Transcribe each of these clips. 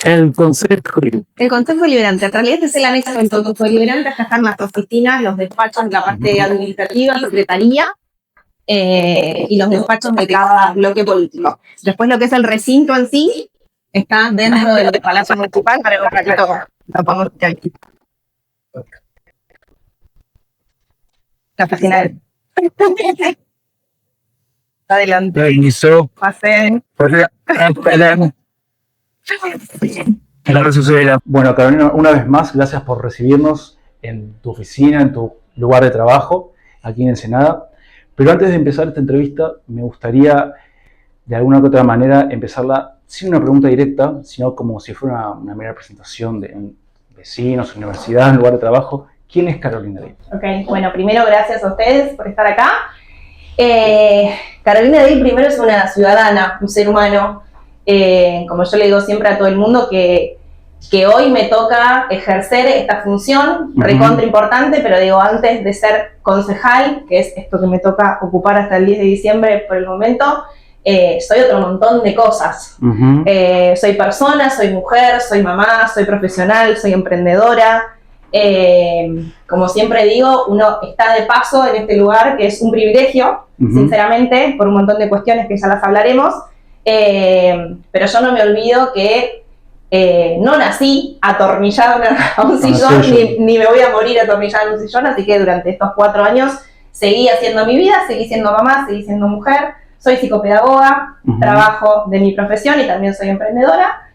El Consejo. El Consejo Deliberante. En realidad es el anexo del Consejo Deliberante. Acá están las oficinas, los despachos, la parte administrativa, secretaría y los despachos de cada bloque político. Después lo que es el recinto en sí está dentro del Palacio Municipal para que un ratito lo podamos ver aquí. La oficina de... Adelante. Permiso. Pasen. Bueno, Carolina, una vez más, gracias por recibirnos en tu oficina, en tu lugar de trabajo, aquí en Ensenada. Pero antes de empezar esta entrevista, me gustaría, de alguna u otra manera, empezarla sin una pregunta directa, sino como si fuera una mera presentación de vecinos, universidad, lugar de trabajo. ¿Quién es Carolina Day? Ok, bueno, primero gracias a ustedes por estar acá. Carolina Day primero es una ciudadana, un ser humano. Como yo le digo siempre a todo el mundo que hoy me toca ejercer esta función recontra importante, pero digo, antes de ser concejal, que es esto que me toca ocupar hasta el 10 de diciembre por el momento, soy otro montón de cosas. Soy persona, soy mujer, soy mamá, soy profesional, soy emprendedora. Como siempre digo, uno está de paso en este lugar, que es un privilegio, sinceramente, por un montón de cuestiones que ya las hablaremos. Pero yo no me olvido que no nací atornillada a un sillón, ni me voy a morir atornillada en un sillón, así que durante estos 4 años seguí haciendo mi vida, seguí siendo mamá, seguí siendo mujer, soy psicopedagoga, trabajo de mi profesión y también soy emprendedora,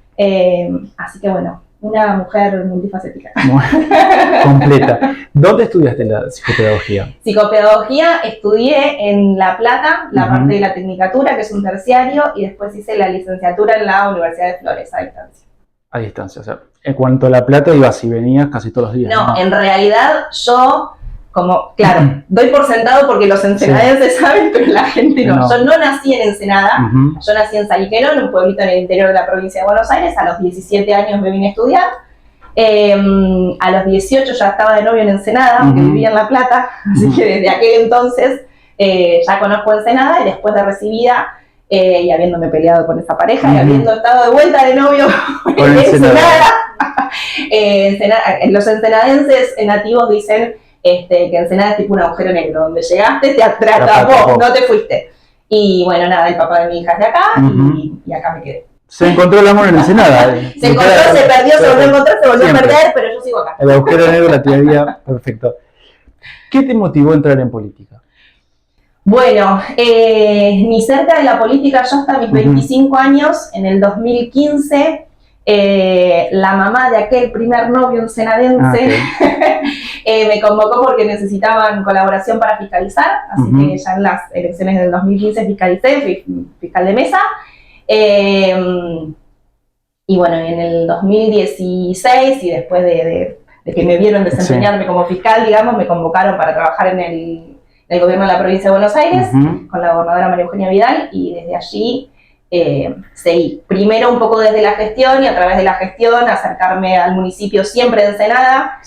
así que bueno, una mujer multifacética. Completa. ¿Dónde estudiaste la psicopedagogía? Psicopedagogía estudié en La Plata, la parte de la tecnicatura, que es un terciario, y después hice la licenciatura en la Universidad de Flores, a distancia. A distancia, o sea, en cuanto a La Plata ibas y venías casi todos los días. No, en realidad yo, como, claro, doy por sentado porque los ensenadenses saben, pero la gente no. Yo no nací en Ensenada, yo nací en Salguero, en un pueblito en el interior de la provincia de Buenos Aires. A los 17 años me vine a estudiar. A los 18 ya estaba de novio en Ensenada, aunque vivía en La Plata, así que desde aquel entonces ya conozco Ensenada, y después de recibida, y habiéndome peleado con esa pareja, y habiendo estado de vuelta de novio en Ensenada, los ensenadenses nativos dicen que Ensenada es tipo un agujero negro, donde llegaste, te atrapó, no te fuiste. Y bueno, nada, el papá de mi hija es de acá, y acá me quedé. Se encontró el amor en Ensenada. Se encontró, se perdió, se volvió a encontrar, se volvió a perder, pero yo sigo acá. El agujero negro, la teoría, perfecto. ¿Qué te motivó a entrar en política? Bueno, ni cerca de la política, yo hasta mis 25 años, en el 2015, la mamá de aquel primer novio ensenadense me convocó porque necesitaban colaboración para fiscalizar, así que ya en las elecciones del 2015 fiscalicé, fui fiscal de mesa. Y bueno, en el 2016, y después de que me vieron desempeñarme como fiscal, digamos, me convocaron para trabajar en el gobierno de la provincia de Buenos Aires, con la gobernadora María Eugenia Vidal, y desde allí seguí. Primero un poco desde la gestión, y a través de la gestión acercarme al municipio siempre de Ensenada.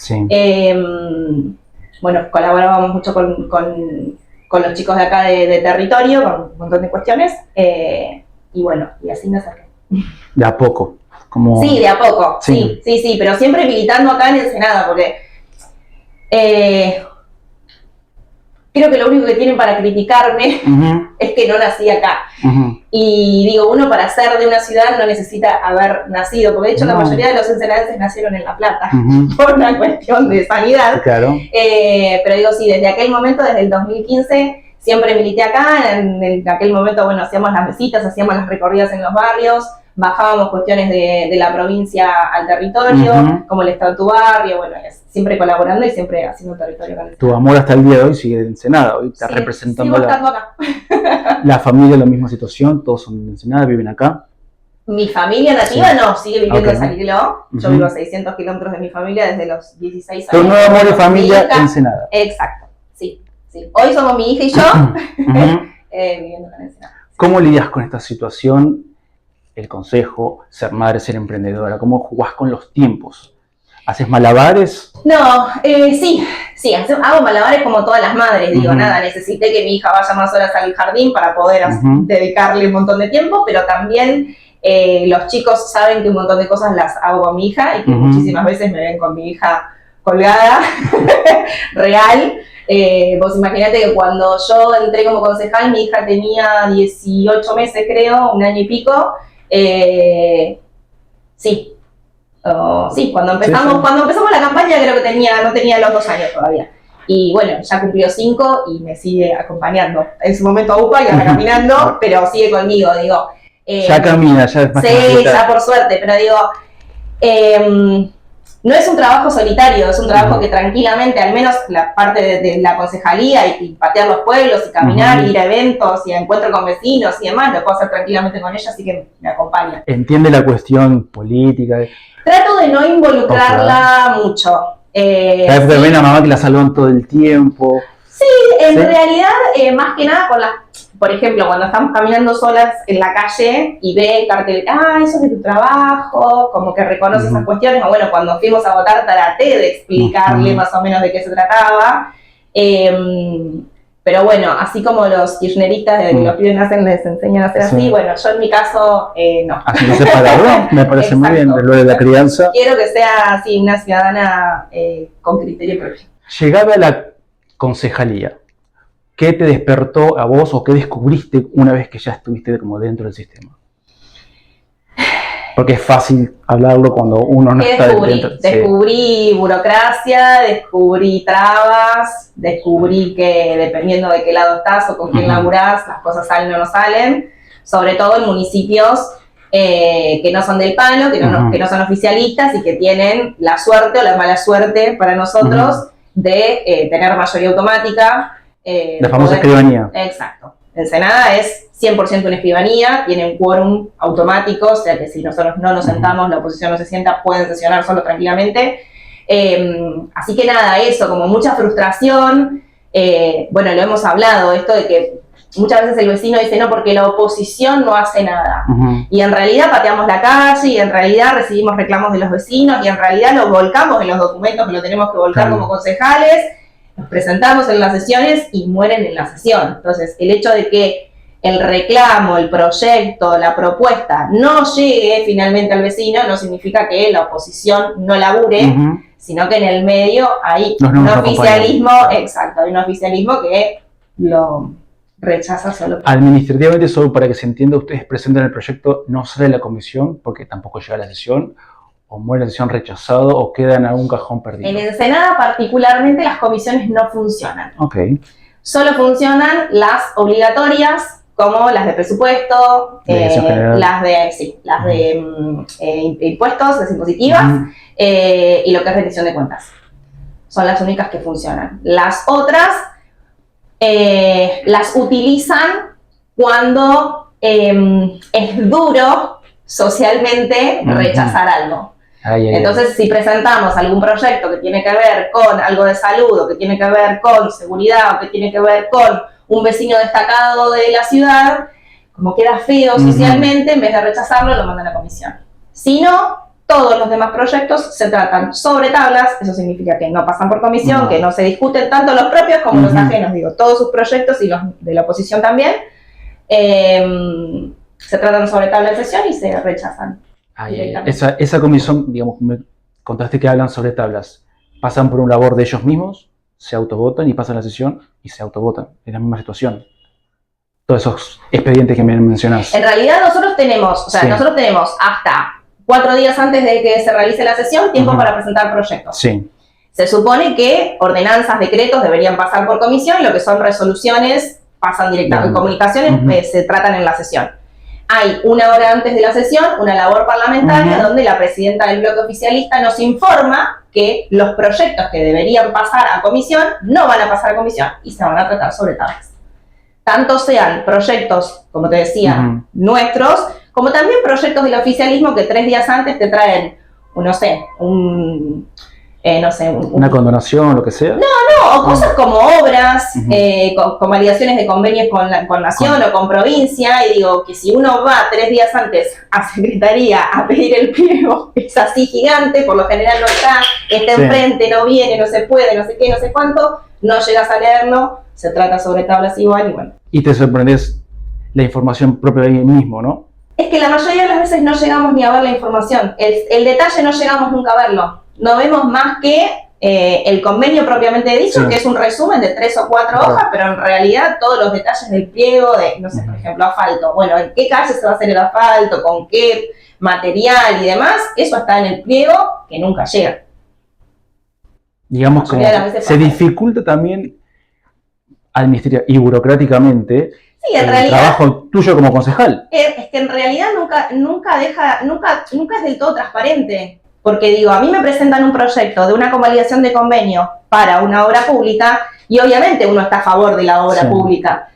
Bueno, colaborábamos mucho con los chicos de acá de territorio, con un montón de cuestiones. Y bueno, y así me acerqué. De a poco. Sí, de a poco, sí, pero siempre militando acá en Ensenada, porque creo que lo único que tienen para criticarme es que no nací acá. Y digo, uno para ser de una ciudad no necesita haber nacido, porque de hecho la mayoría de los ensenadenses nacieron en La Plata, por una cuestión de sanidad. Claro. Pero digo, sí, desde aquel momento, desde el 2015, siempre milité acá. En aquel momento, bueno, hacíamos las mesitas, hacíamos las recorridas en los barrios, bajábamos cuestiones de la provincia al territorio, como el estado de tu barrio, bueno, siempre colaborando y siempre haciendo territorio con el Tu amor hasta el día de hoy sigue en Ensenada, hoy estás representando acá. La familia en la misma situación, todos son de Ensenada, viven acá. Mi familia nativa no, sigue viviendo en Salguero. Yo vivo a 600 kilómetros de mi familia desde los 16 años. Tu nuevo amor de familia en Ensenada. Exacto, sí. Hoy somos mi hija y yo viviendo en Ensenada. ¿Cómo lidias con esta situación? El consejo, ser madre, ser emprendedora, ¿cómo jugás con los tiempos? ¿Haces malabares? No, sí, hago malabares como todas las madres, digo, nada, necesité que mi hija vaya más horas al jardín para poder dedicarle un montón de tiempo, pero también Los chicos saben que un montón de cosas las hago con mi hija y que muchísimas veces me ven con mi hija colgada, real. Vos imaginate que cuando yo entré como concejal, mi hija tenía 18 meses, creo, un año y pico. Sí, cuando empezamos la campaña creo que no tenía los 2 años todavía. Y bueno, ya cumplió 5 y me sigue acompañando. En su momento a UPA y ahora caminando, pero sigue conmigo, digo. Ya camina, ya es más. Sí, ya por suerte, pero digo, no es un trabajo solitario, es un trabajo que tranquilamente, al menos la parte de la concejalía y patear los pueblos y caminar, ir a eventos y a encuentros con vecinos y demás, lo puedo hacer tranquilamente con ella, así que me acompaña. ¿Entiende la cuestión política? Trato de no involucrarla mucho. Ven a mamá que la saludan todo el tiempo. Sí, en realidad, más que nada por ejemplo, cuando estamos caminando solas en la calle y ve el cartel, eso es de tu trabajo, como que reconoce esas cuestiones, o bueno, cuando fuimos a votar traté de explicarle más o menos de qué se trataba, pero bueno, así como los kirchneristas de los pibes nacen les enseñan a hacer así, bueno, yo en mi caso, no. Así no se paga, me parece muy bien, lo de la crianza. Quiero que sea así una ciudadana con criterio propio. Llegada a la concejalía, ¿qué te despertó a vos o qué descubriste una vez que ya estuviste como dentro del sistema? Porque es fácil hablarlo cuando uno no está dentro. Descubrí burocracia, descubrí trabas, descubrí que dependiendo de qué lado estás o con quién laburás, las cosas salen o no salen, sobre todo en municipios que no son del palo, que no son oficialistas y que tienen la suerte o la mala suerte para nosotros de tener mayoría automática. La famosa escribanía. Exacto. Ensenada es 100% una escribanía, tiene un quórum automático, o sea que si nosotros no nos sentamos, la oposición no se sienta, pueden sesionar solo tranquilamente. Así que nada, eso, como mucha frustración. Bueno, lo hemos hablado, esto de que muchas veces el vecino dice no, porque la oposición no hace nada. Y en realidad pateamos la calle, y en realidad recibimos reclamos de los vecinos, y en realidad los volcamos en los documentos que lo tenemos que volcar como concejales. Nos presentamos en las sesiones y mueren en la sesión. Entonces, el hecho de que el reclamo, el proyecto, la propuesta no llegue finalmente al vecino no significa que la oposición no labure, sino que en el medio hay un oficialismo, hay un oficialismo que lo rechaza solo. Administrativamente, solo para que se entienda, ustedes presentan el proyecto, no sale de la comisión porque tampoco llega a la sesión, o muere la sesión rechazado, o queda en algún cajón perdido. En Ensenada particularmente las comisiones no funcionan. Solo funcionan las obligatorias, como las de presupuesto, las de impuestos, las impositivas, y lo que es rendición de cuentas. Son las únicas que funcionan. Las otras las utilizan cuando es duro socialmente rechazar algo. Entonces, si presentamos algún proyecto que tiene que ver con algo de salud, o que tiene que ver con seguridad, o que tiene que ver con un vecino destacado de la ciudad, como queda feo socialmente, en vez de rechazarlo, lo mandan a la comisión. Si no, todos los demás proyectos se tratan sobre tablas, eso significa que no pasan por comisión, que no se discuten tanto los propios como los ajenos, digo, todos sus proyectos y los de la oposición también, se tratan sobre tabla de sesión y se rechazan. Esa comisión, digamos, me contaste que hablan sobre tablas, pasan por un labor de ellos mismos, se autovotan y pasan la sesión y se autovotan, en la misma situación. Todos esos expedientes que me mencionás. En realidad nosotros tenemos hasta 4 días antes de que se realice la sesión tiempo para presentar proyectos. Se supone que ordenanzas, decretos deberían pasar por comisión, lo que son resoluciones pasan directamente, comunicaciones se tratan en la sesión. Hay 1 hora antes de la sesión una labor parlamentaria donde la presidenta del bloque oficialista nos informa que los proyectos que deberían pasar a comisión no van a pasar a comisión y se van a tratar sobre tablas. Tanto sean proyectos, como te decía, nuestros, como también proyectos del oficialismo que 3 días antes te traen, una condonación, lo que sea. O cosas como obras, con validaciones de convenios con Nación o con provincia, y digo que si uno va 3 días antes a Secretaría a pedir el pliego, es así gigante, por lo general no está enfrente, no viene, no se puede, no sé qué, no sé cuánto, no llegas a leerlo, se trata sobre tablas igual y bueno. Y te sorprendes la información propia de ahí mismo, ¿no? Es que la mayoría de las veces no llegamos ni a ver la información. El detalle no llegamos nunca a verlo. No vemos más que el convenio propiamente dicho, Sí. que es un resumen de 3 o 4 Claro. hojas, pero en realidad todos los detalles del pliego, de, no sé, por ejemplo, asfalto. Bueno, ¿en qué calle se va a hacer el asfalto? ¿Con qué material y demás? Eso está en el pliego que nunca llega. Digamos, La como mayoría de las veces se pasa. dificulta también administrativa y burocráticamente Sí, en el realidad, trabajo tuyo como concejal. es que en realidad nunca es del todo transparente. Porque digo, a mí me presentan un proyecto de una convalidación de convenio para una obra pública y obviamente uno está a favor de la obra Sí. pública.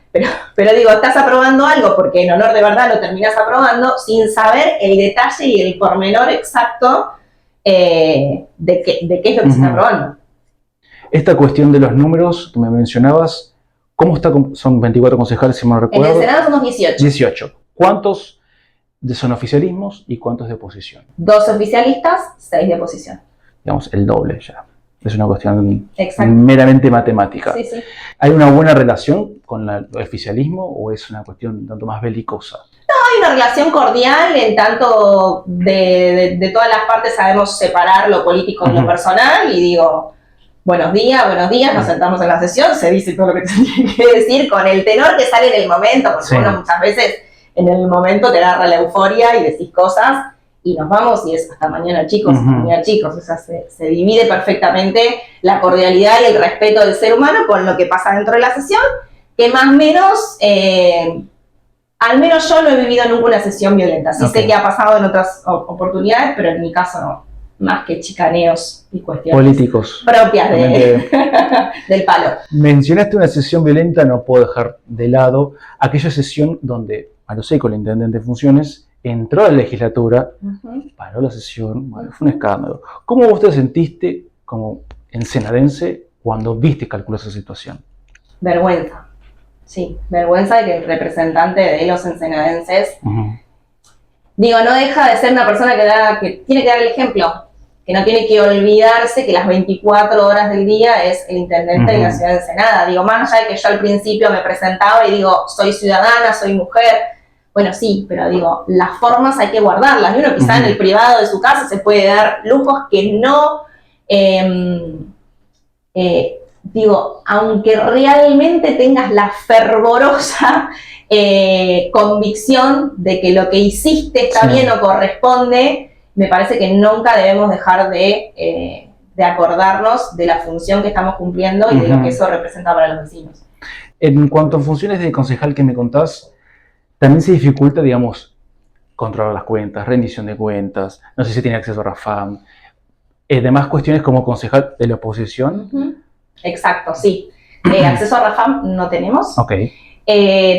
Pero digo, estás aprobando algo porque en honor de verdad lo terminás aprobando sin saber el detalle y el pormenor exacto de qué es lo que se está aprobando. Esta cuestión de los números que me mencionabas, ¿cómo está? Son 24 concejales, si me En el recuerdo. Senado somos 18. 18. ¿Cuántos son oficialismos y cuántos de oposición? 2 oficialistas, 6 de oposición. Digamos, el doble ya. Es una cuestión Exacto. meramente matemática. Sí, sí. ¿Hay una buena relación con el oficialismo o es una cuestión tanto más belicosa? Hay una relación cordial, en tanto de todas las partes sabemos separar lo político de lo Ujú. personal y digo, buenos días, nos sentamos en la sesión, se dice todo lo que se tiene que decir con el tenor que sale en el momento, porque Sí. uno muchas veces en el momento te agarra la euforia y decís cosas y nos vamos y es hasta mañana chicos, Ujú. hasta mañana chicos, o sea, se divide perfectamente la cordialidad y el respeto del ser humano con lo que pasa dentro de la sesión, que más o menos... al menos yo no he vivido nunca una sesión violenta. Sí sé que ha pasado en otras oportunidades, pero en mi caso no. Más que chicaneos y cuestiones Políticos. propias Realmente. del palo. Mencionaste una sesión violenta, no puedo dejar de lado aquella sesión donde Mario Seco, el intendente de funciones, entró a la legislatura, paró la sesión, bueno, fue un escándalo. ¿Cómo vos te sentiste como ensenadense cuando viste calcular esa situación? Vergüenza. Sí, vergüenza de que el representante de los ensenadenses, digo, no deja de ser una persona que tiene que dar el ejemplo, que no tiene que olvidarse que las 24 horas del día es el intendente de la ciudad de Ensenada. Digo, más allá de que yo al principio me presentaba y digo, soy ciudadana, soy mujer, bueno, sí, pero digo, las formas hay que guardarlas. Y uno quizá en el privado de su casa se puede dar lujos que no... digo, aunque realmente tengas la fervorosa convicción de que lo que hiciste está bien o corresponde, me parece que nunca debemos dejar de acordarnos de la función que estamos cumpliendo y de lo que eso representa para los vecinos. En cuanto a funciones de concejal que me contás, también se dificulta, digamos, controlar las cuentas, rendición de cuentas, no sé si tiene acceso a Rafam, demás cuestiones como concejal de la oposición. Exacto, sí. Acceso a Rafam no tenemos. Ok.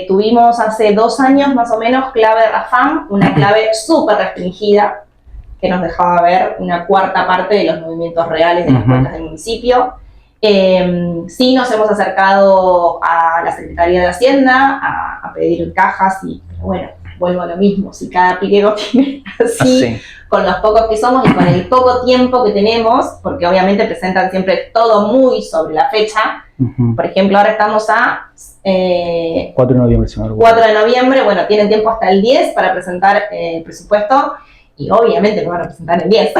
Tuvimos hace 2 años más o menos clave de Rafam, una clave súper restringida que nos dejaba ver una cuarta parte de los movimientos reales de las cuentas del municipio. Sí nos hemos acercado a la Secretaría de Hacienda a pedir cajas y, bueno, vuelvo a lo mismo, si cada pliego tiene así, con los pocos que somos y con el poco tiempo que tenemos, porque obviamente presentan siempre todo muy sobre la fecha. Por ejemplo, ahora estamos a 4 de noviembre, si no recuerdo. 4 de noviembre, bueno, tienen tiempo hasta el 10 para presentar el presupuesto y obviamente lo van a presentar el 10.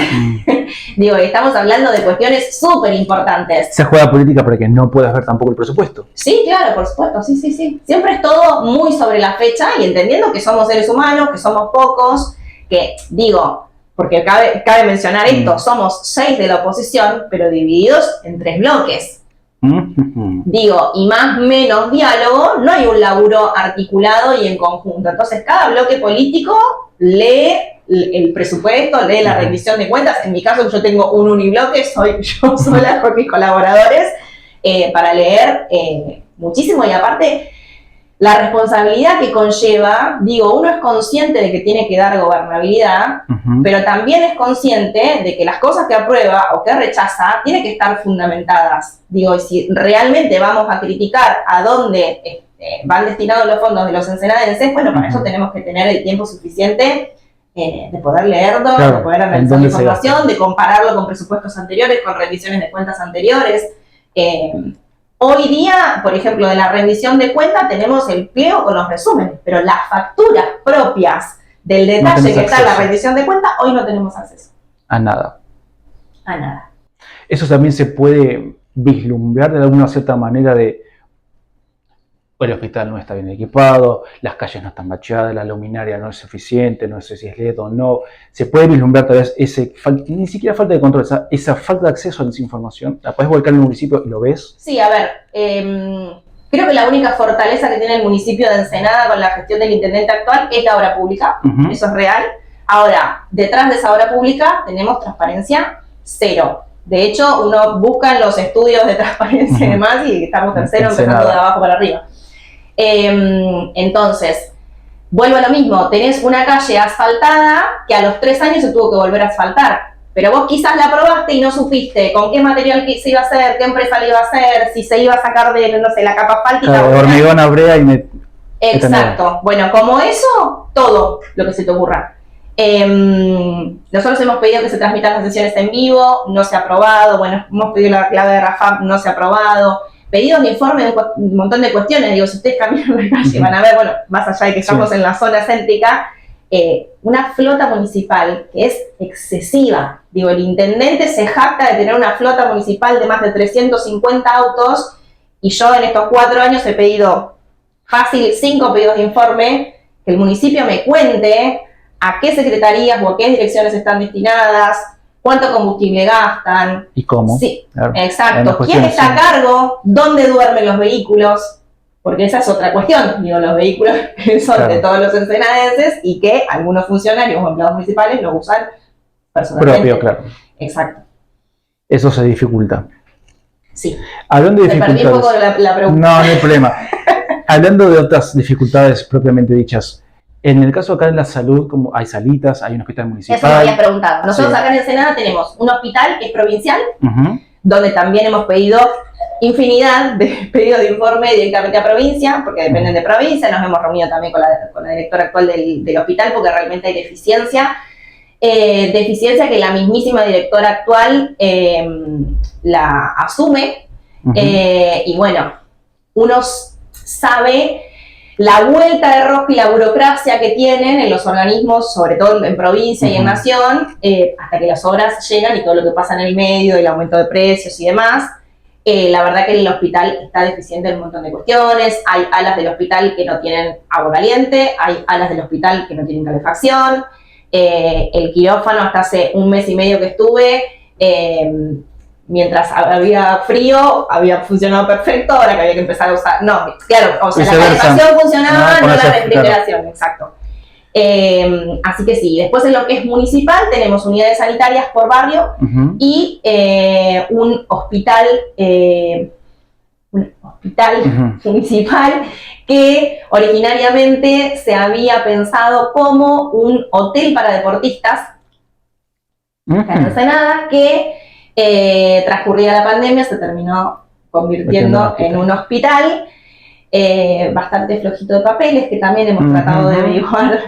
Digo, estamos hablando de cuestiones súper importantes. Se juega política para que no puedas ver tampoco el presupuesto. Sí, claro, por supuesto, sí, sí, sí. Siempre es todo muy sobre la fecha y entendiendo que somos seres humanos, que somos pocos, que digo, porque cabe mencionar esto, somos 6 de la oposición, pero divididos en 3 bloques. Digo, y más menos diálogo, no hay un laburo articulado y en conjunto. Entonces, cada bloque político lee el presupuesto, lee la rendición de cuentas. En mi caso, yo tengo un unibloque, soy yo sola con mis colaboradores, para leer muchísimo. Y aparte, la responsabilidad que conlleva, digo, uno es consciente de que tiene que dar gobernabilidad, pero también es consciente de que las cosas que aprueba o que rechaza tienen que estar fundamentadas. Digo, y si realmente vamos a criticar a dónde van destinados los fondos de los ensenadenses, bueno, para eso tenemos que tener el tiempo suficiente de poder leerlo, claro, de poder analizar la información, de compararlo con presupuestos anteriores, con rendiciones de cuentas anteriores. Hoy día, por ejemplo, de la rendición de cuentas tenemos el pliego con los resúmenes, pero las facturas propias del detalle que está en la acceso rendición de cuenta, hoy no tenemos acceso. a nada. A nada. Eso también se puede vislumbrar de alguna cierta manera de el hospital no está bien equipado, las calles no están bacheadas, la luminaria no es eficiente, no sé si es LED o no. Se puede vislumbrar tal vez ni siquiera falta de control, esa falta de acceso a esa información. La puedes volcar en el municipio y lo ves. Sí, a ver, creo que la única fortaleza que tiene el municipio de Ensenada con la gestión del intendente actual es la obra pública, eso es real. Ahora, detrás de esa obra pública tenemos transparencia cero. De hecho, uno busca en los estudios de transparencia y demás y estamos en cero, empezando de abajo para arriba. Entonces, vuelvo a lo mismo, tenés una calle asfaltada que a los 3 años se tuvo que volver a asfaltar, pero vos quizás la probaste y no supiste con qué material se iba a hacer, qué empresa le iba a hacer, si se iba a sacar de, no sé, la capa asfáltica. Claro, hormigón a brea y Exacto, bueno, como eso, todo lo que se te ocurra. Nosotros hemos pedido que se transmitan las sesiones en vivo, no se ha aprobado, bueno, hemos pedido la clave de RAFAP, no se ha aprobado. Pedidos de informe de un montón de cuestiones, digo, si ustedes caminan la calle van a ver, bueno, más allá de que estamos en la zona céntrica, una flota municipal que es excesiva. Digo, el intendente se jacta de tener una flota municipal de más de 350 autos y yo en estos 4 años he pedido fácil 5 pedidos de informe, que el municipio me cuente a qué secretarías o a qué direcciones están destinadas, cuánto combustible gastan. ¿Y cómo? Sí, claro. Exacto. ¿Quién está a cargo? ¿Dónde duermen los vehículos? Porque esa es otra cuestión. Digo, los vehículos que son de todos los ensenadenses y que algunos funcionarios o empleados municipales los usan personalmente. Propio, claro. Exacto. Eso se dificulta. Sí. Hablando de dificultades. Perdí un poco la pregunta. No hay problema. Hablando de otras dificultades propiamente dichas, en el caso acá en la salud, como hay salitas, hay un hospital municipal. Eso me habías preguntado. Nosotros acá en Ensenada tenemos un hospital que es provincial, donde también hemos pedido infinidad de pedidos de informe directamente a provincia, porque dependen de provincia. Nos hemos reunido también con la directora actual del hospital, porque realmente hay deficiencia. Deficiencia que la mismísima directora actual la asume. Y bueno, uno sabe la vuelta de rosca y la burocracia que tienen en los organismos, sobre todo en provincia y en nación, hasta que las obras llegan y todo lo que pasa en el medio, el aumento de precios y demás. La verdad que el hospital está deficiente en un montón de cuestiones. Hay alas del hospital que no tienen agua caliente, hay alas del hospital que no tienen calefacción. El quirófano, hasta hace 1 mes y medio que estuve, mientras había frío, había funcionado perfecto. Ahora que había que empezar a usar... No, claro, o sea, la calefacción funcionaba, no la refrigeración, claro. Exacto. Así que sí, después en lo que es municipal tenemos unidades sanitarias por barrio y un hospital municipal que originariamente se había pensado como un hotel para deportistas acá en Ensenada, que transcurrida la pandemia se terminó convirtiendo en un hospital. Bastante flojito de papeles, que también hemos tratado de averiguar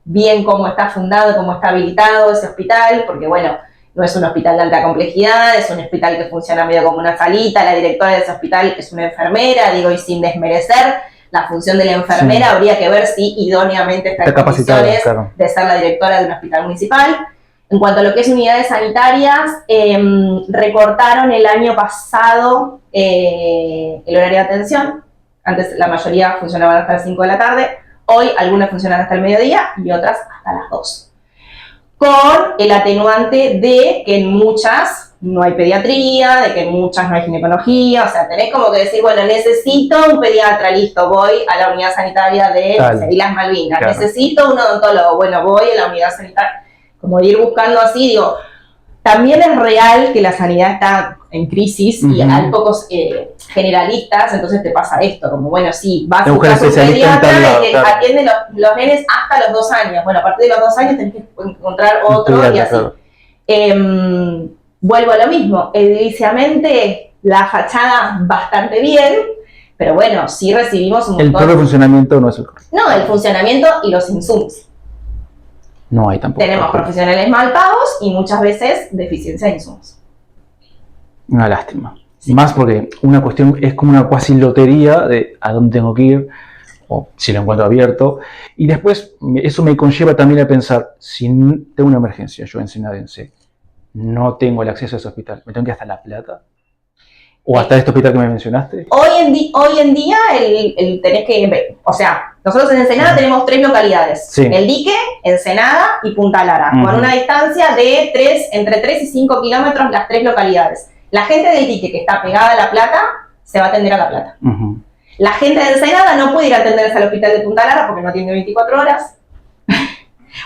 bien cómo está fundado, cómo está habilitado ese hospital, porque bueno, no es un hospital de alta complejidad, es un hospital que funciona medio como una salita. La directora de ese hospital es una enfermera, digo, y sin desmerecer la función de la enfermera, habría que ver si idóneamente está en condiciones de ser la directora de un hospital municipal. En cuanto a lo que es unidades sanitarias, recortaron el año pasado el horario de atención. Antes la mayoría funcionaban hasta las 5 de la tarde. Hoy algunas funcionan hasta el mediodía y otras hasta las 2. Con el atenuante de que en muchas no hay pediatría, de que en muchas no hay ginecología. O sea, tenés como que decir, bueno, necesito un pediatra, listo, voy a la unidad sanitaria de Islas Malvinas. Claro. Necesito un odontólogo, bueno, voy a la unidad sanitaria. Como ir buscando así, digo, también es real que la sanidad está en crisis y hay pocos generalistas, entonces te pasa esto, como bueno, sí, vas a buscar un pediatra y que atiende los nenes hasta los 2 años. Bueno, a partir de los 2 años tenés que encontrar otro y así. Vuelvo a lo mismo, ediliciamente la fachada bastante bien, pero bueno, sí recibimos un montón. El propio funcionamiento no es el correcto. No, el funcionamiento y los insumos. No hay tampoco. Tenemos profesionales mal pagos y muchas veces deficiencia de insumos. Una lástima. Sí. Más porque una cuestión es como una cuasi lotería de a dónde tengo que ir. o si lo encuentro abierto. Y después eso me conlleva también a pensar, si tengo una emergencia, yo ensenadense, no tengo el acceso a ese hospital, ¿me tengo que ir hasta La Plata? ¿O hasta este hospital que me mencionaste? Hoy en día tenés que, o sea, nosotros en Ensenada tenemos 3 localidades, Sí. El Dique, Ensenada y Punta Lara, con una distancia de entre 3 y 5 kilómetros las 3 localidades. La gente del Dique que está pegada a La Plata, se va a atender a La Plata. La gente de Ensenada no puede ir a atenderse al hospital de Punta Lara porque no atiende 24 horas.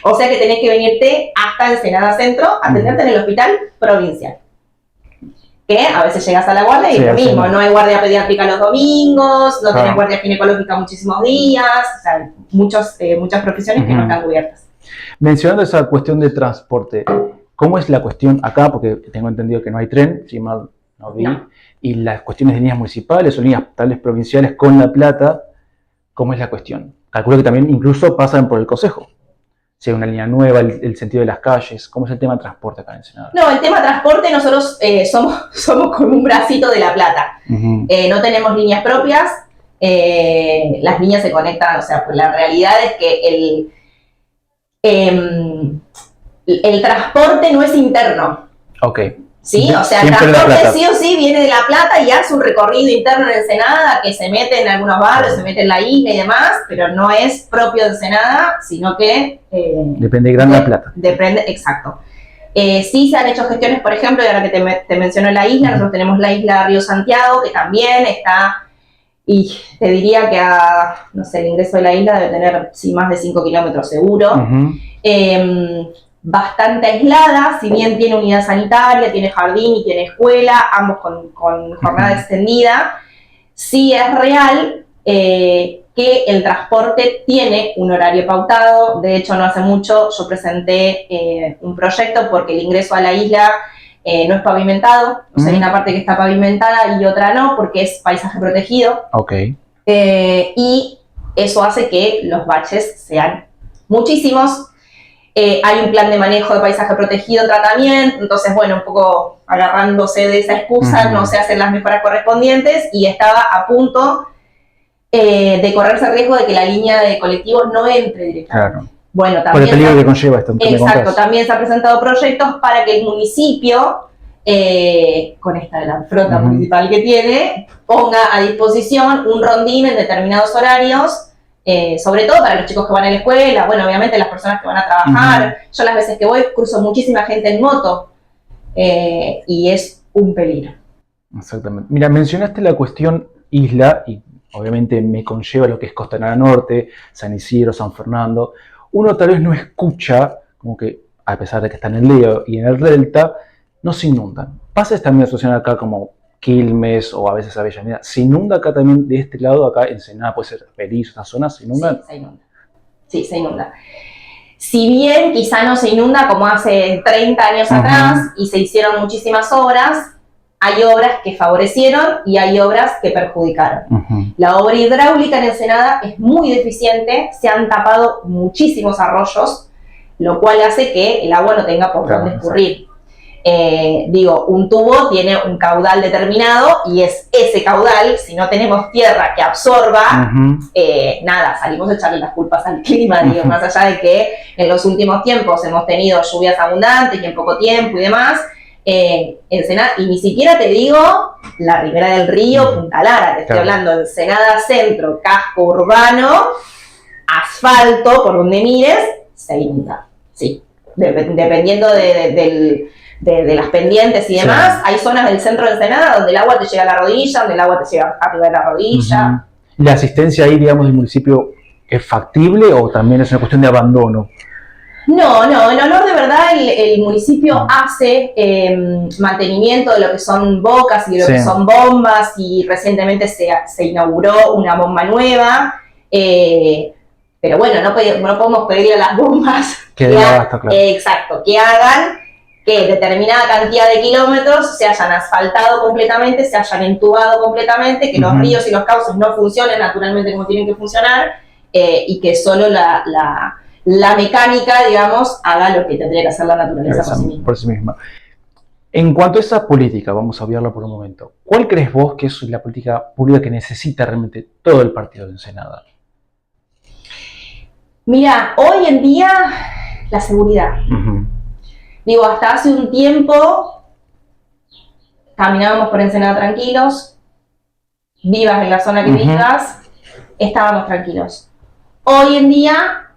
O sea que tenés que venirte hasta Ensenada Centro a atenderte en el hospital provincial. Que a veces llegas a la guardia y es lo mismo, no hay guardia pediátrica los domingos, no tenés guardia ginecológica muchísimos días, o sea, muchas profesiones que no están cubiertas. Mencionando esa cuestión de transporte, ¿cómo es la cuestión acá? Porque tengo entendido que no hay tren, si mal no vi, y las cuestiones de líneas municipales o líneas tales provinciales con La Plata, ¿cómo es la cuestión? Calculo que también incluso pasan por el Consejo. Si hay una línea nueva, el sentido de las calles, ¿cómo es el tema de transporte acá en Ensenada? No, el tema de transporte nosotros somos con un bracito de La Plata. No tenemos líneas propias, las líneas se conectan, o sea, pues la realidad es que el transporte no es interno. Ok. ¿Sí? O sea, el transporte sí o sí viene de La Plata y hace un recorrido interno en Ensenada que se mete en algunos barrios, se mete en la isla y demás, pero no es propio de Ensenada, sino que... depende de Gran La Plata. Depende, exacto. Sí se han hecho gestiones, por ejemplo, y ahora que te menciono la isla, nosotros tenemos la isla Río Santiago, que también está, y te diría que no sé, el ingreso de la isla debe tener más de 5 kilómetros seguro. Bastante aislada, si bien tiene unidad sanitaria, tiene jardín y tiene escuela, ambos con jornada extendida, sí es real que el transporte tiene un horario pautado. De hecho, no hace mucho yo presenté un proyecto porque el ingreso a la isla no es pavimentado, o sea, hay una parte que está pavimentada y otra no, porque es paisaje protegido. Y eso hace que los baches sean muchísimos. Hay un plan de manejo de paisaje protegido, tratamiento, entonces, bueno, un poco agarrándose de esa excusa, no se hacen las mejoras correspondientes y estaba a punto de correrse el riesgo de que la línea de colectivos no entre directamente. Bueno, también por el peligro que conlleva esto. Exacto, también se han presentado proyectos para que el municipio, con esta de la flota municipal que tiene, ponga a disposición un rondín en determinados horarios, sobre todo para los chicos que van a la escuela, bueno, obviamente las personas que van a trabajar. Yo las veces que voy cruzo muchísima gente en moto y es un peligro. Exactamente. Mira, mencionaste la cuestión isla y obviamente me conlleva lo que es Costanera Norte, San Isidro, San Fernando. Uno tal vez no escucha, como que a pesar de que está en el Leo y en el Delta, no se inundan. Pasa esta misma situación acá como Quilmes o a veces Avellaneda. ¿Se inunda acá también de este lado? Acá Ensenada, puede ser Berizo, estas zonas, ¿se inundan? Sí, se inunda. Sí, se inunda. Si bien quizá no se inunda como hace 30 años atrás y se hicieron muchísimas obras, hay obras que favorecieron y hay obras que perjudicaron. La obra hidráulica en Ensenada es muy deficiente, se han tapado muchísimos arroyos, lo cual hace que el agua no tenga por dónde escurrir. Un tubo tiene un caudal determinado y es ese caudal, si no tenemos tierra que absorba, salimos a echarle las culpas al clima, más allá de que en los últimos tiempos hemos tenido lluvias abundantes y en poco tiempo y demás. Ensenada, y ni siquiera te digo la ribera del río, Punta Lara, te estoy hablando de Ensenada Centro, casco urbano, asfalto, por donde mires, se inunda, sí, dependiendo de las pendientes y demás. Hay zonas del centro de Ensenada donde el agua te llega a la rodilla, donde el agua te llega arriba de la rodilla. ¿La asistencia ahí, digamos, del municipio es factible o también es una cuestión de abandono? No, en honor de verdad el municipio hace mantenimiento de lo que son bocas y de lo que son bombas, y recientemente se inauguró una bomba nueva, pero bueno, no podemos pedirle a las bombas que hagan que determinada cantidad de kilómetros se hayan asfaltado completamente, se hayan entubado completamente, que los ríos y los cauces no funcionen naturalmente como tienen que funcionar, y que solo la mecánica, digamos, haga lo que tendría que hacer la naturaleza por sí misma. En cuanto a esa política, vamos a obviarla por un momento, ¿cuál crees vos que es la política pública que necesita realmente todo el partido de Ensenada? Mira, hoy en día la seguridad. Digo, hasta hace un tiempo caminábamos por Ensenada tranquilos, vivas en la zona que vivas, estábamos tranquilos. Hoy en día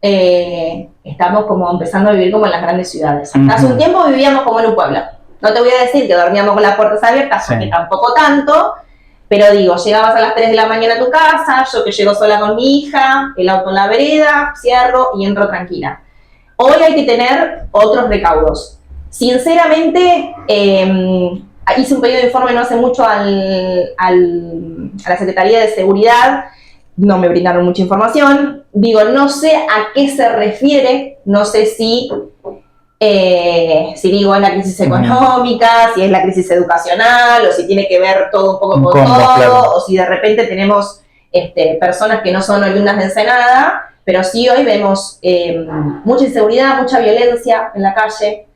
estamos como empezando a vivir como en las grandes ciudades. Hasta hace un tiempo vivíamos como en un pueblo. No te voy a decir que dormíamos con las puertas abiertas, porque tampoco tanto, pero digo, llegabas a las 3 de la mañana a tu casa, yo que llego sola con mi hija, el auto en la vereda, cierro y entro tranquila. Hoy hay que tener otros recaudos. Sinceramente, hice un pedido de informe no hace mucho a la Secretaría de Seguridad, no me brindaron mucha información. Digo, no sé a qué se refiere, no sé si digo es la crisis económica, si es la crisis educacional, o si tiene que ver todo un poco con todo, claro. O si de repente tenemos personas que no son oriundas de Ensenada, pero sí hoy vemos mucha inseguridad, mucha violencia en la calle,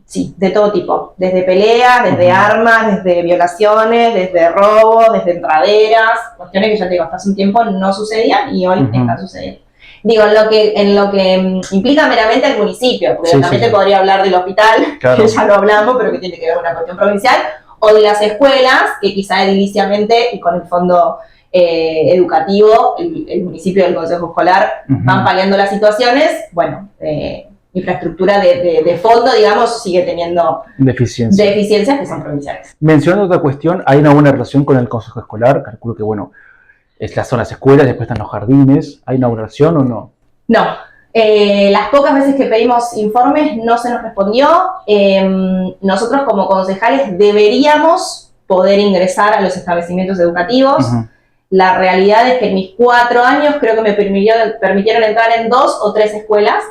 sí, de todo tipo, desde peleas, desde armas, desde violaciones, desde robos, desde entraderas, cuestiones que ya te digo, hasta hace un tiempo no sucedían y hoy están sucediendo. Digo, en lo que implica meramente al municipio, porque también te podría hablar del hospital, claro, que ya lo hablamos, pero que tiene que ver con una cuestión provincial, o de las escuelas, que quizá ediliciamente y con el fondo educativo, el municipio del Consejo Escolar van paliando las situaciones. Bueno, infraestructura de fondo, digamos, sigue teniendo deficiencias que son provinciales. Mencionando otra cuestión, hay una buena relación con el Consejo Escolar, calculo que, bueno, son las escuelas, después están los jardines. ¿Hay una relación o no? No. Las pocas veces que pedimos informes no se nos respondió. Nosotros como concejales deberíamos poder ingresar a los establecimientos educativos. La realidad es que en mis 4 años creo que me permitieron entrar en 2 o 3 escuelas.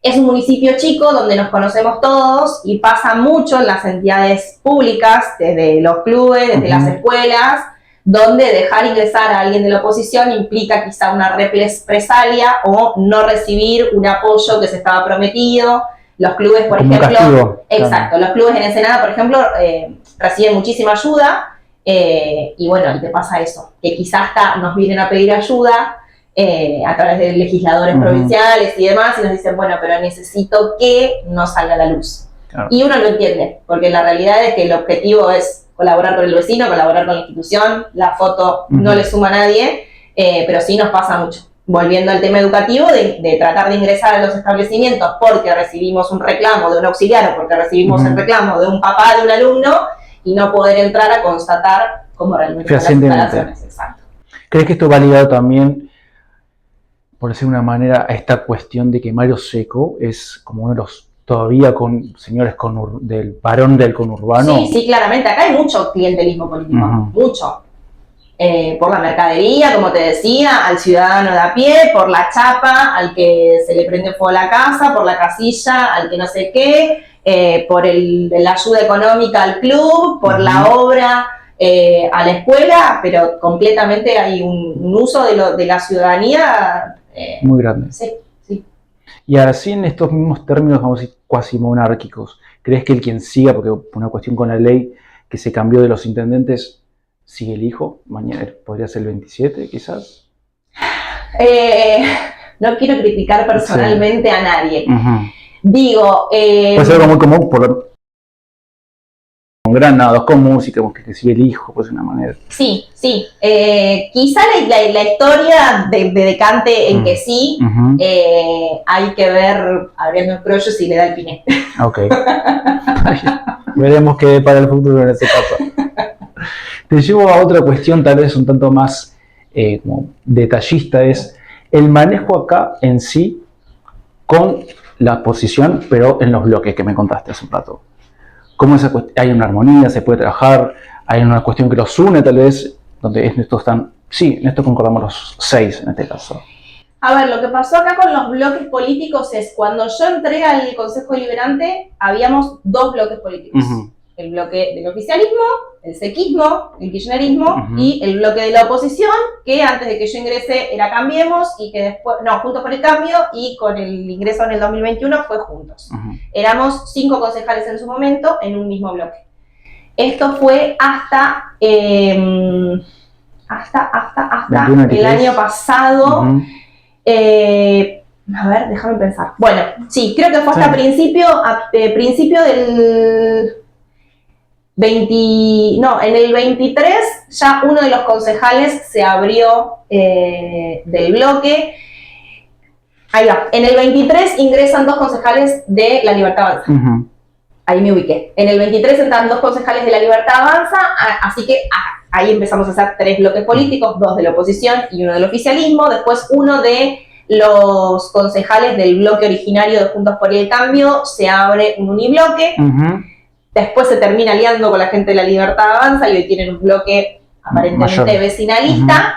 Es un municipio chico donde nos conocemos todos y pasa mucho en las entidades públicas, desde los clubes, desde las escuelas, donde dejar ingresar a alguien de la oposición implica quizá una represalia o no recibir un apoyo que se estaba prometido. Los clubes, por ejemplo, castigo, exacto, claro. Los clubes en Ensenada, por ejemplo, reciben muchísima ayuda y bueno, y te pasa eso, que quizás hasta nos vienen a pedir ayuda a través de legisladores provinciales y demás, y nos dicen, bueno, pero necesito que no salga a la luz. Claro. Y uno lo entiende, porque la realidad es que el objetivo es colaborar con el vecino, colaborar con la institución, la foto no le suma a nadie, pero sí nos pasa mucho. Volviendo al tema educativo, de tratar de ingresar a los establecimientos porque recibimos un reclamo de un auxiliar o porque recibimos el reclamo de un papá de un alumno y no poder entrar a constatar cómo realmente están las instalaciones. Exacto. ¿Crees que esto va ligado también, por decir de una manera, a esta cuestión de que Mario Seco es como uno de los todavía con señores del varón del conurbano? Sí, claramente. Acá hay mucho clientelismo político, mucho. Por la mercadería, como te decía, al ciudadano de a pie, por la chapa, al que se le prende fuego a la casa, por la casilla, al que no sé qué, por la ayuda económica al club, por la obra a la escuela, pero completamente hay un uso de la ciudadanía muy grande. Sí. Y así en estos mismos términos, vamos a decir, cuasi monárquicos, ¿crees que el quien siga, porque por una cuestión con la ley que se cambió de los intendentes, sigue el hijo? Mañana podría ser el 27, quizás. No quiero criticar personalmente a nadie. Digo... puede ser algo muy común con granados, con música, que sigue el hijo, pues de una manera. Sí. Quizá la historia de decante en que sí, hay que ver, abriendo el crollo, si le da el piné. Ok. Veremos qué para el futuro en ese caso. Te llevo a otra cuestión, tal vez un tanto más como detallista, es el manejo acá en sí con la posición, pero en los bloques que me contaste hace un rato. ¿Cómo hay una armonía? ¿Se puede trabajar? ¿Hay una cuestión que los une tal vez? Donde en esto concordamos los 6 en este caso. A ver, lo que pasó acá con los bloques políticos es, cuando yo entré al Consejo Deliberante, habíamos 2 bloques políticos. El bloque del oficialismo, el sequismo, el kirchnerismo, y el bloque de la oposición, que antes de que yo ingrese era Cambiemos, y que después, Juntos por el Cambio, y con el ingreso en el 2021 fue Juntos. Éramos 5 concejales en su momento en un mismo bloque. Esto fue hasta el año pasado, A ver, déjame pensar. Bueno, sí, creo que fue hasta principio del 20, no, en el 23 ya uno de los concejales se abrió del bloque. Ahí va, en el 23 ingresan 2 concejales de La Libertad Avanza. Ahí me ubiqué. En el 23 entran 2 concejales de La Libertad Avanza, así que ahí empezamos a hacer 3 bloques políticos, 2 de la oposición y 1 del oficialismo. Después uno de los concejales del bloque originario de Juntos por el Cambio se abre un unibloque. Después se termina aliando con la gente de La Libertad Avanza y hoy tienen un bloque aparentemente vecinalista.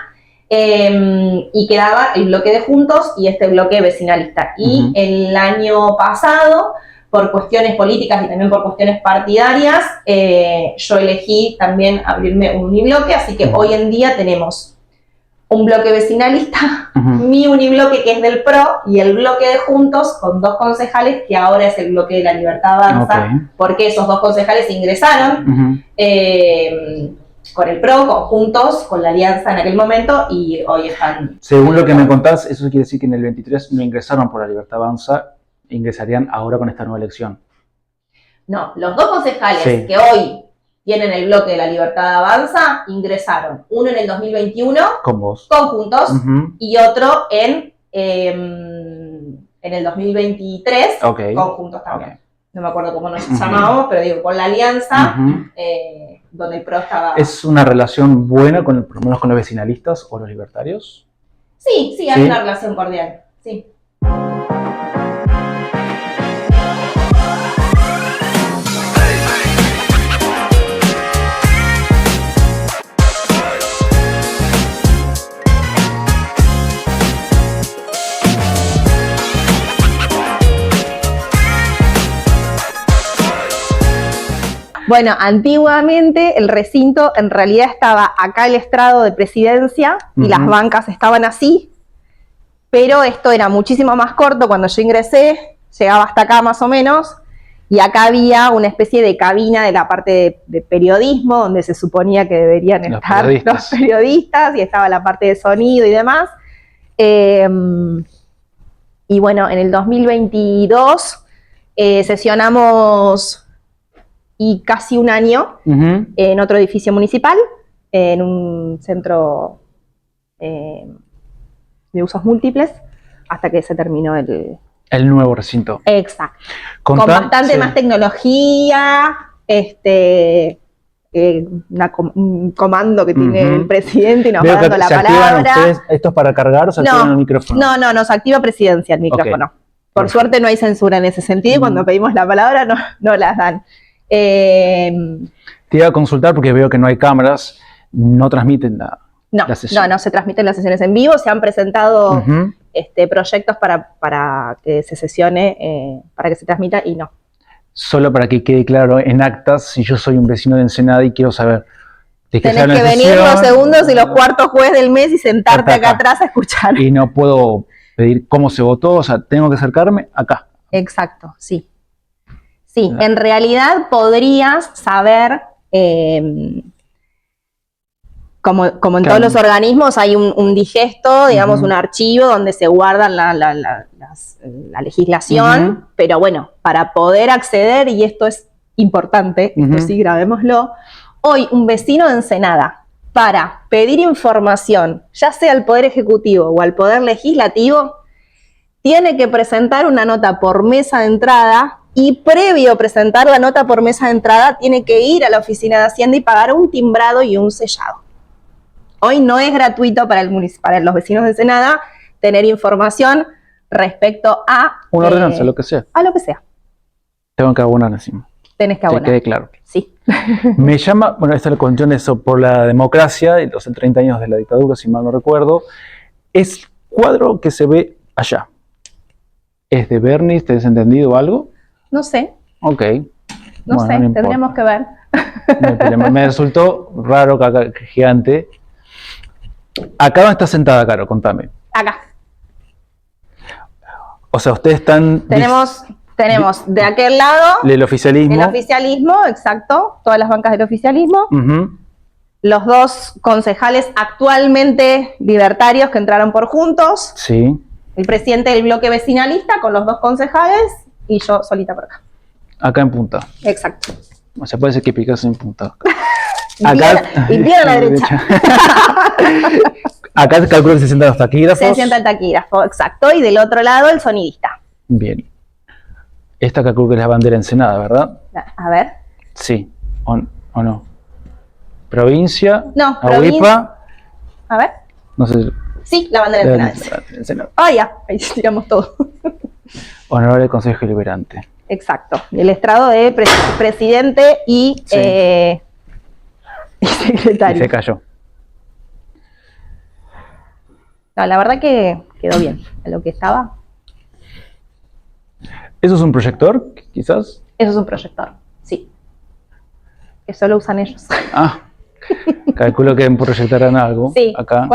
Y quedaba el bloque de Juntos y este bloque vecinalista. Y el año pasado, por cuestiones políticas y también por cuestiones partidarias, yo elegí también abrirme un unibloque, así que hoy en día tenemos un bloque vecinalista, mi unibloque que es del PRO y el bloque de Juntos con 2 concejales que ahora es el bloque de La Libertad Avanza, porque esos 2 concejales ingresaron con el PRO, con Juntos, con la alianza en aquel momento y hoy están... Según lo que me contás, eso quiere decir que en el 23 no ingresaron por La Libertad Avanza, ingresarían ahora con esta nueva elección. No, los 2 concejales que hoy tienen el bloque de La Libertad Avanza ingresaron, uno en el 2021 con vos, con Juntos y otro en el 2023 con Juntos también. No me acuerdo cómo nos llamábamos, pero digo, con la alianza donde el PRO estaba... ¿Es una relación buena por lo menos con los vecinalistas o los libertarios? Sí, hay una relación cordial, sí. Bueno, antiguamente el recinto en realidad estaba acá el estrado de Presidencia y las bancas estaban así, pero esto era muchísimo más corto. Cuando yo ingresé, llegaba hasta acá más o menos, y acá había una especie de cabina de la parte de periodismo, donde se suponía que deberían estar los periodistas, y estaba la parte de sonido y demás. Y bueno, en el 2022 sesionamos... y casi un año en otro edificio municipal, en un centro de usos múltiples, hasta que se terminó el nuevo recinto. Exacto. Con bastante más tecnología, un comando que tiene el presidente y nos va dando la palabra. ¿Esto es para cargar o se activan el micrófono? No, nos activa Presidencia el micrófono. Por suerte no hay censura en ese sentido, y cuando pedimos la palabra no las dan. Te iba a consultar porque veo que no hay cámaras, no transmiten la sesión. No se transmiten las sesiones en vivo. Se han presentado proyectos para que se sesione, para que se transmita, y no. Solo para que quede claro en actas, si yo soy un vecino de Ensenada y quiero saber de qué tenés que venir los segundos y los cuartos jueves del mes y sentarte acá atrás a escuchar. Y no puedo pedir cómo se votó, o sea, tengo que acercarme acá. Exacto, sí. Sí, en realidad podrías saber, como en todos los organismos, hay un digesto, digamos, un archivo donde se guardan la legislación, pero bueno, para poder acceder, y esto es importante, esto sí, grabémoslo, hoy un vecino de Ensenada, para pedir información, ya sea al Poder Ejecutivo o al Poder Legislativo, tiene que presentar una nota por mesa de entrada. Y previo a presentar la nota por mesa de entrada, tiene que ir a la oficina de Hacienda y pagar un timbrado y un sellado. Hoy no es gratuito para los vecinos de Ensenada tener información respecto a... una ordenanza, lo que sea. A lo que sea. Tengo que abonar encima. Tenés que abonar. Que quede claro. Sí. Me llama, bueno, esta es la cuestión de eso, por la democracia, y los 30 años de la dictadura, si mal no recuerdo. Es cuadro que se ve allá. ¿Es de Bernis? ¿Te has entendido algo? No sé. Ok. No sé, tendríamos que ver. Me resultó raro, gigante. Acá no está sentada, Caro, contame. Acá. O sea, ustedes están... Tenemos de aquel lado... El oficialismo. El oficialismo, exacto. Todas las bancas del oficialismo. Los 2 concejales actualmente libertarios que entraron por Juntos. Sí. el presidente del bloque vecinalista con los 2 concejales y yo solita por acá. Acá en punta. Exacto. O sea, puede ser que Picasso en punta. Y bien a la derecha. Acá calculo que se sientan los taquígrafos. Se sienta el taquígrafo, exacto. Y del otro lado el sonidista. Bien. Esta calculo que es la bandera Ensenada, ¿verdad? A ver. Sí. ¿O no? Provincia. No, Agüipa. A ver. No sé. Sí, la bandera Ensenada. Ah, ya. Ahí tiramos todo. Honorable Consejo Deliberante. Exacto. El estrado de presidente y, Sí. Y secretario. Y se cayó. No, la verdad que quedó bien a lo que estaba. ¿Eso es un proyector, quizás? Eso es un proyector, sí. Eso lo usan ellos. Ah, calculo que proyectarán algo Sí, acá.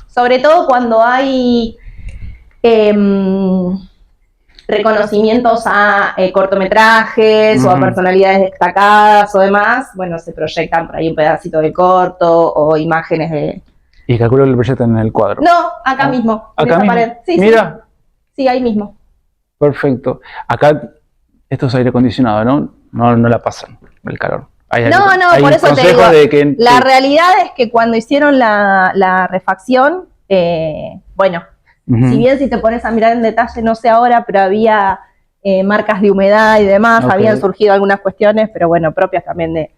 Sobre todo cuando hay reconocimientos a cortometrajes o a personalidades destacadas o demás, bueno, se proyectan por ahí un pedacito del corto o imágenes de... Y calculo que lo proyectan en el cuadro. No, acá mismo, en acá esa mismo. pared. Sí, mira. Sí, ahí mismo. Perfecto. Acá esto es aire acondicionado, ¿no? No la pasan el calor. Hay por eso te digo, de que, la realidad es que cuando hicieron la refacción, bueno, si bien si te pones a mirar en detalle, no sé ahora, pero había marcas de humedad y demás, habían surgido algunas cuestiones, pero bueno, propias también del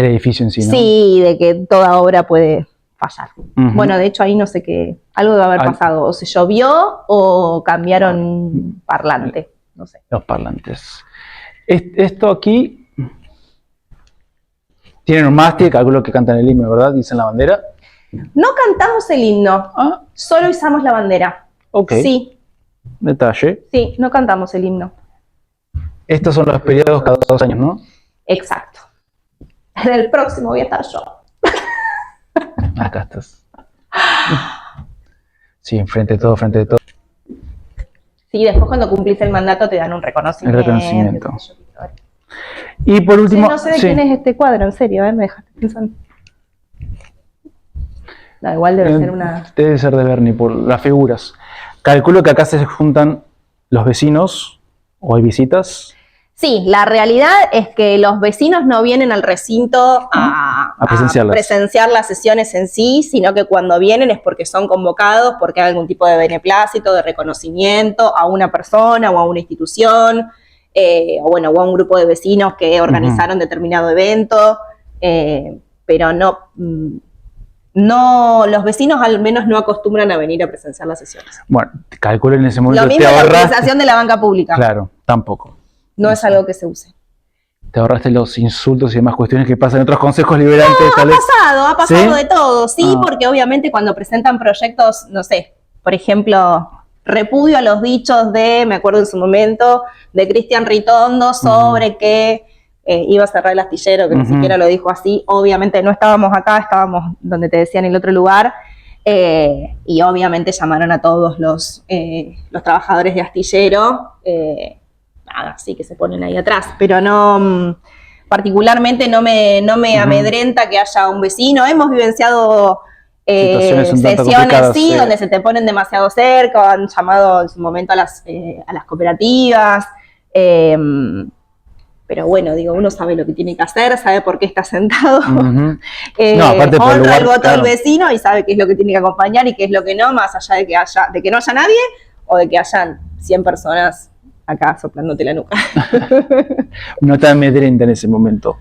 edificio en sí, ¿no? Sí, de que toda obra puede fallar. Bueno, de hecho ahí no sé qué, algo debe haber pasado, o se llovió o cambiaron parlante, no sé. Los parlantes. Esto aquí, tienen un mástil, calculo que cantan el himno, ¿verdad? Dicen la bandera. No cantamos el himno, solo izamos la bandera. Ok. Sí. Detalle. Sí, no cantamos el himno. Estos son los periodos cada 2 años, ¿no? Exacto. En el próximo voy a estar yo. Acá estás. Sí, frente de todo, frente de todo. Sí, después cuando cumplís el mandato te dan un reconocimiento. El reconocimiento. Y por último... Sí, no sé de quién es este cuadro, en serio, me dejaste pensando. No, igual debe ser una... Debe ser de Bernie, por las figuras. Calculo que acá se juntan los vecinos, o hay visitas. Sí, la realidad es que los vecinos no vienen al recinto a presenciar las sesiones en sí, sino que cuando vienen es porque son convocados, porque hay algún tipo de beneplácito, de reconocimiento a una persona o a una institución, o a un grupo de vecinos que organizaron determinado evento, pero no, los vecinos al menos no acostumbran a venir a presenciar las sesiones. Bueno, calculo en ese momento. Lo mismo la utilización de la banca pública. Claro, tampoco. No es algo que se use. Te ahorraste los insultos y demás cuestiones que pasan en otros consejos liberantes. No, ha pasado ¿Sí? de todo, sí, porque obviamente cuando presentan proyectos, no sé, por ejemplo, repudio a los dichos me acuerdo en su momento, de Cristian Ritondo sobre que iba a cerrar el astillero, que ni siquiera lo dijo así. Obviamente no estábamos acá, estábamos donde te decía en el otro lugar, y obviamente llamaron a todos los trabajadores de astillero, sí que se ponen ahí atrás, pero no, particularmente no me amedrenta que haya un vecino. Hemos vivenciado sesiones, sí, donde se te ponen demasiado cerca, han llamado en su momento a las cooperativas, pero bueno, digo, uno sabe lo que tiene que hacer, sabe por qué está sentado, honra el voto del vecino y sabe qué es lo que tiene que acompañar y qué es lo que no, más allá de que no haya nadie o de que hayan 100 personas acá soplándote la nuca. No te amedrenta en ese momento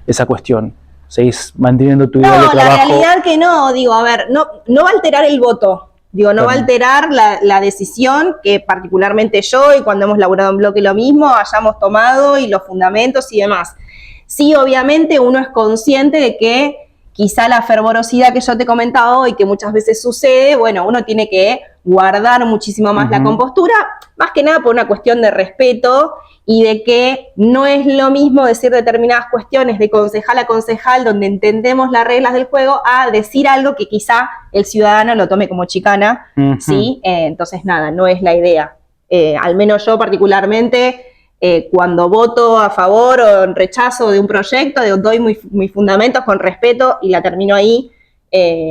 esa cuestión. Seguís manteniendo tu idea de trabajo. No, la realidad que no, digo, a ver, no va a alterar el voto. Digo, no va a alterar la decisión que particularmente yo, y cuando hemos laburado en bloque lo mismo, hayamos tomado y los fundamentos y demás. Sí, obviamente uno es consciente de que quizá la fervorosidad que yo te comentaba hoy, que muchas veces sucede, bueno, uno tiene que guardar muchísimo más la compostura, más que nada por una cuestión de respeto y de que no es lo mismo decir determinadas cuestiones de concejal a concejal donde entendemos las reglas del juego a decir algo que quizá el ciudadano lo tome como chicana, ¿sí? Entonces nada, no es la idea. Al menos yo particularmente, cuando voto a favor o en rechazo de un proyecto, doy mis fundamentos con respeto y la termino ahí,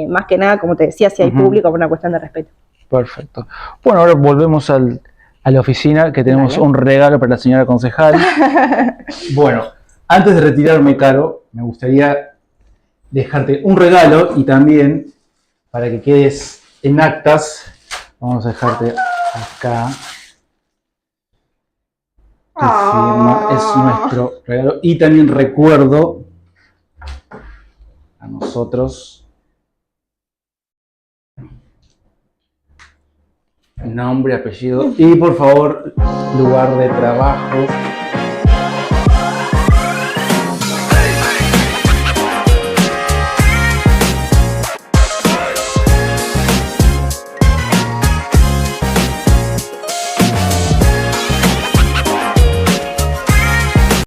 más que nada, como te decía, si hay público, por una cuestión de respeto. Perfecto. Bueno, ahora volvemos a la oficina, que tenemos Dale. un regalo para la señora concejal. Bueno, antes de retirarme, Caro, me gustaría dejarte un regalo y también, para que quedes en actas, vamos a dejarte acá. Tu firma es nuestro regalo. Y también recuerdo a nosotros nombre, apellido y por favor lugar de trabajo.